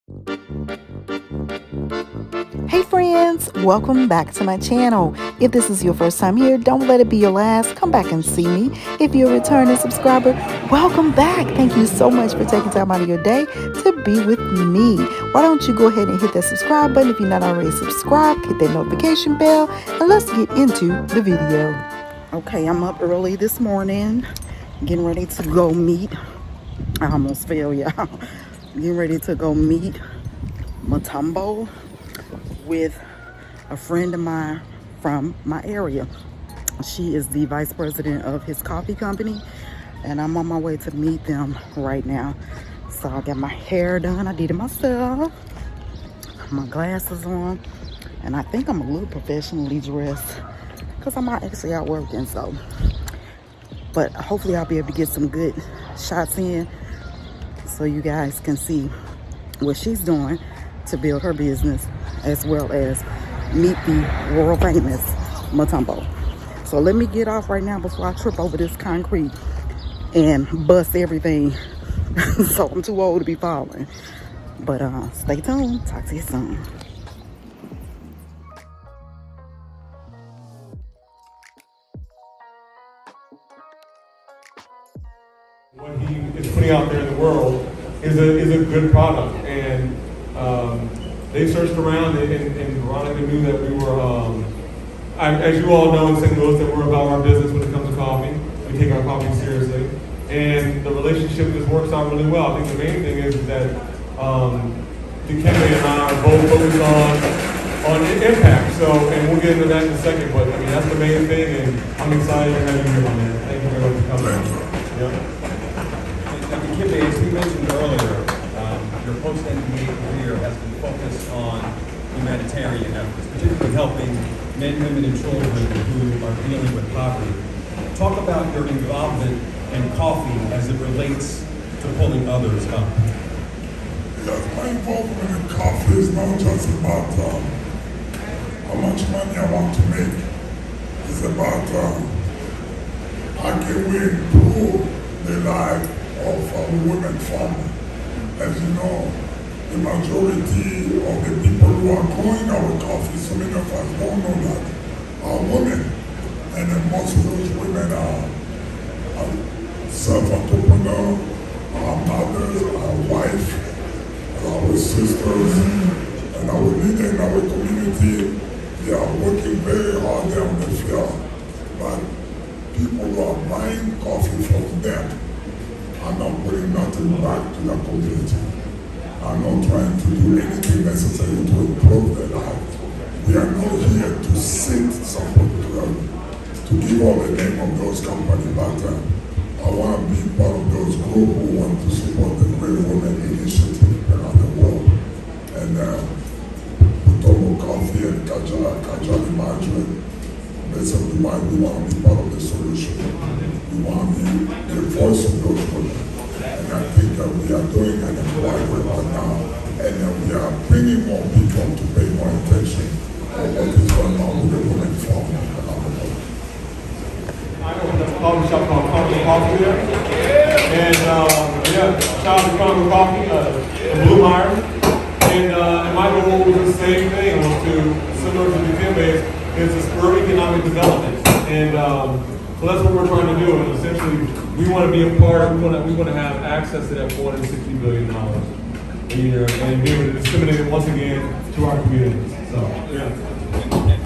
Hey friends, welcome back to my channel. If this is your first time here, don't let it be your last. Come back and see me. If you're a returning subscriber, welcome back. Thank you so much for taking time out of your day to be with me. Why don't you go ahead and hit that subscribe button if you're not already subscribed, hit that notification bell, and let's get into the video. Okay, I'm up early this morning, getting ready to go meet. I almost fell, y'all. Getting ready to go meet Motombo with a friend of mine from my area. She is the vice president of his coffee company, and I'm on my way to meet them right now. So I got my hair done. I did it myself. My glasses on, and I think I'm a little professionally dressed because I'm actually out working. So, but hopefully I'll be able to get some good shots in so you guys can see what she's doing to build her business, as well as meet the world famous Motombo. So let me get off right now before I trip over this concrete and bust everything. So I'm too old to be falling. But stay tuned. Talk to you soon. What he is putting out there in the world is a good product, and they searched around, and Veronica knew that we were, as you all know in St. Louis, that we're about our business when it comes to coffee. We take our coffee seriously, and the relationship just works out really well. I think the main thing is that Dikembe and I are both focused on impact. So, and we'll get into that in a second, but I mean that's the main thing, and I'm excited to have you here, my man. Thank you very much for coming. Yeah. Dikembe, as we mentioned earlier, your post-NBA career has been focused on humanitarian efforts, particularly helping men, women, and children who are dealing with poverty. Talk about your involvement in coffee as it relates to pulling others up. Yes, my involvement in coffee is not just about how much money I want to make. It's about how can we improve the life of our women family. As you know, the majority of the people who are growing our coffee, so many of us don't know that, are women. And then most of those women are self-entrepreneurs, our mothers, our wives, our sisters, and our leaders in our community. They are working very hard there on the field, but people who are buying coffee from them are not putting nothing back to the community, are not trying to do anything necessary to improve their lives. We are not here to sit support to give all the name of those companies, but I want to be part of those groups who want to support the Great Women Initiative around the world. And Motombo Coffee and Kajali Management, basically why we want to be part of the solution. We want to be the voice of those women. And I think that we are doing an inquiry right now, and we are bringing more people to pay more attention on what is going on with the women farm around the world. I opened up a coffee shop called Coffee there. And yeah, shout out to Congo Coffee, in Blue Mire. And my goal was the same thing, was to, similar to Dikembe, is to spur economic development. And so that's what we're trying to do. And essentially, we want to be a part, we want to have access to that $460 billion a year and be able to disseminate it once again to our communities. So, yeah.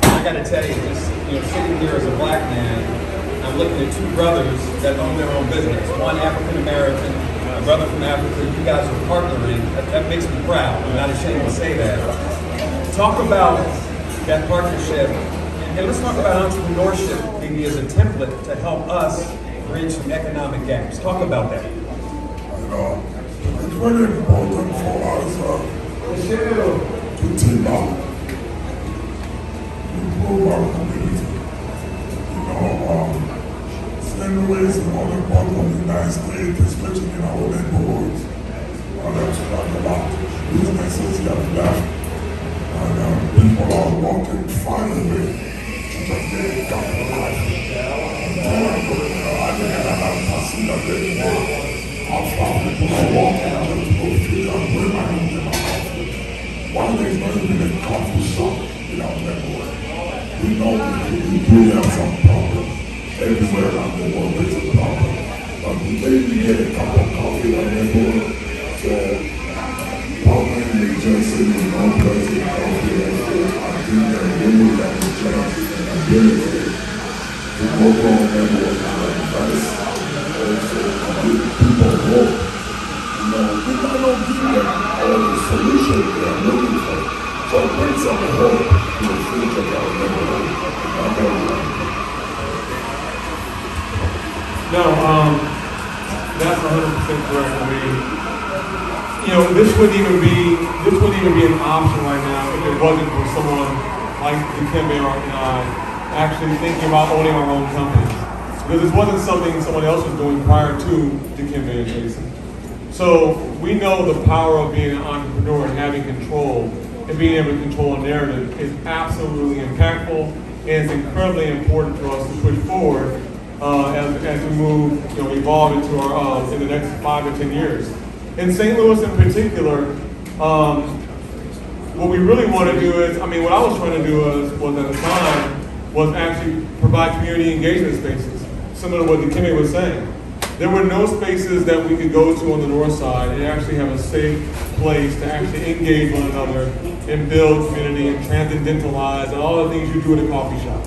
I got to tell you, just sitting here as a black man, I'm looking at two brothers that own their own business. One African American, a brother from Africa. You guys are partnering. That makes me proud. I'm not ashamed to say that. Talk about that partnership, and let's talk about entrepreneurship maybe as a template to help us bridge some economic gaps. Talk about that. You know, it's very important for us to team up, improve our community. You know, St. Louis and other parts of the United States, especially in our neighborhoods, there's a lot of businesses have left, and people are working finally to just get capitalized. I think I see that they work. How far people are walking just to go feed their women and get a coffee. Why there's not even a coffee shop in our neighborhood? We know that we do have some problems. Everywhere around the world there's a problem. But we maybe get a cup of coffee in our neighborhood. So probably they just sitting in one place with coffee restaurant. I think that really have the chance and ability to work on neighborhood and advice. Also give people hope. You know, we might not give them all the solutions they are looking for. So bring some hope to the future of our neighborhood. No, that's 100% correct. I mean, you know, this wouldn't even be an option right now if it wasn't for someone like Dikembe and I actually thinking about owning our own company. Because this wasn't something someone else was doing prior to Dikembe and Jason. So we know the power of being an entrepreneur and having control and being able to control a narrative is absolutely impactful, and it's incredibly important for us to push forward as we move, you know, evolve into our in the next 5 to 10 years. In St. Louis in particular, what we really want to do is, I mean, what I was trying to do was at the time was actually provide community engagement spaces, similar to what Dikembe was saying. There were no spaces that we could go to on the north side and actually have a safe place to actually engage one another and build community and transcendentalize and all the things you do in a coffee shop.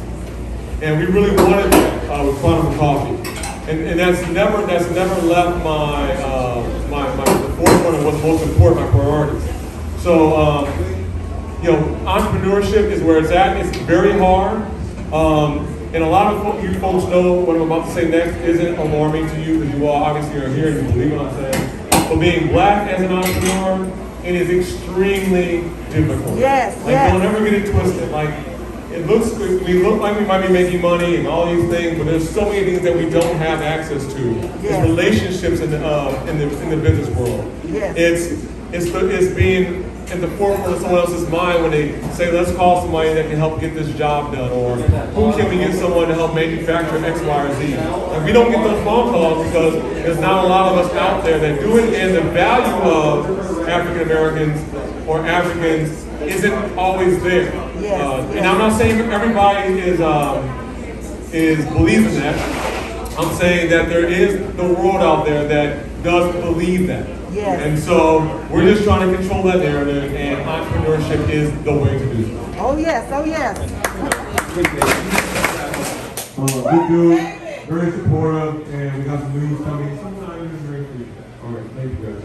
And we really wanted that with Quantum Coffee. And that's never left the forefront of what's most important, my priorities. So, you know, entrepreneurship is where it's at. It's very hard. And a lot of you folks know what I'm about to say next isn't alarming to you because you all obviously are here and you believe what I'm saying. But being black as an entrepreneur, it is extremely difficult. Yes, like, yes. Don't ever get it twisted. Like, we look like we might be making money and all these things, but there's so many things that we don't have access to. Yes. It's relationships in the business world. Yes. It's being at the forefront of someone else's mind when they say, let's call somebody that can help get this job done, or who can we get someone to help manufacture X, Y, or Z. And we don't get those phone calls because there's not a lot of us out there that do it, and the value of African Americans or Africans isn't always there. Yes. And I'm not saying everybody is believing that. I'm saying that there is the world out there that does believe that. Yes. And so we're just trying to control that narrative, and entrepreneurship is the way to do so. Oh yes, oh yes. Good dude, very supportive, and we got some news coming sometime in the very future. All right, thank you guys.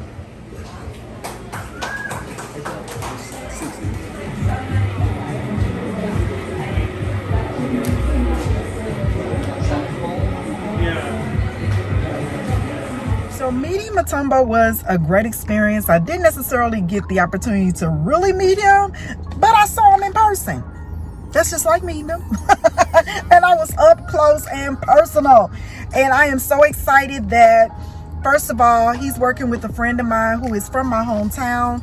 So meeting Motombo was a great experience. I didn't necessarily get the opportunity to really meet him, but I saw him in person. That's just like meeting him. And I was up close and personal. And I am so excited that, first of all, he's working with a friend of mine who is from my hometown.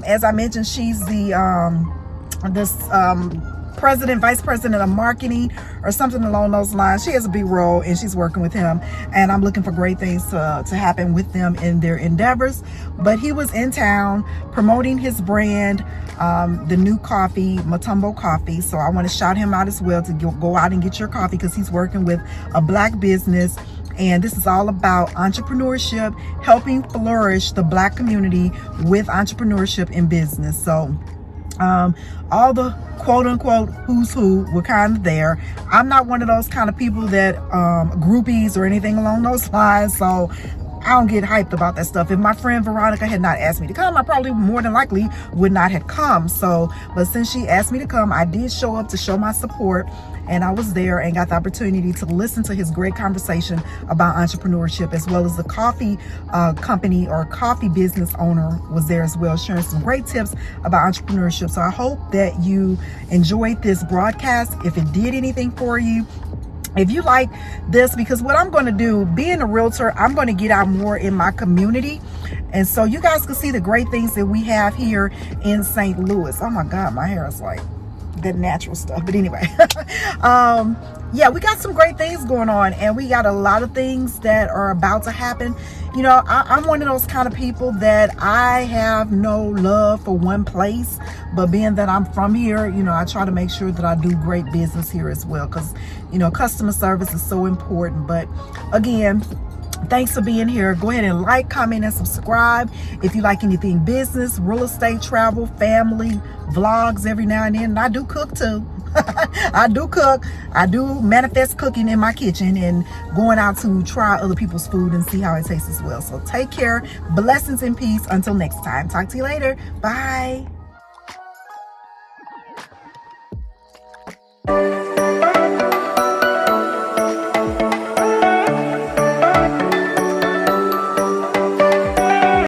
As I mentioned, she's the vice president of marketing or something along those lines. She has a big role and she's working with him, and I'm looking for great things to happen with them in their endeavors. But he was in town promoting his brand, the new coffee, Motombo Coffee. So I want to shout him out as well to go out and get your coffee, because he's working with a black business. And this is all about entrepreneurship, helping flourish the black community with entrepreneurship in business. So all the quote unquote who's who were kind of there. I'm not one of those kind of people that groupies or anything along those lines, so I don't get hyped about that stuff. If my friend Veronica had not asked me to come, I probably more than likely would not have come. But since she asked me to come, I did show up to show my support, and I was there and got the opportunity to listen to his great conversation about entrepreneurship, as well as the coffee company or coffee business owner was there as well, sharing some great tips about entrepreneurship. So I hope that you enjoyed this broadcast. If it did anything for you, if you like this, because what I'm going to do, being a realtor, I'm going to get out more in my community. And so you guys can see the great things that we have here in St. Louis. Oh my God, my hair is like that natural stuff. But anyway, yeah, we got some great things going on, and we got a lot of things that are about to happen you know, I'm one of those kind of people that I have no love for one place, but being that I'm from here, you know, I try to make sure that I do great business here as well, because, you know, customer service is so important. But again, thanks for being here. Go ahead and like, comment, and subscribe if you like anything business, real estate, travel, family, vlogs every now and then. And I do cook too. I do cook. I do manifest cooking in my kitchen and going out to try other people's food and see how it tastes as well. So take care. Blessings and peace. Until next time. Talk to you later. Bye.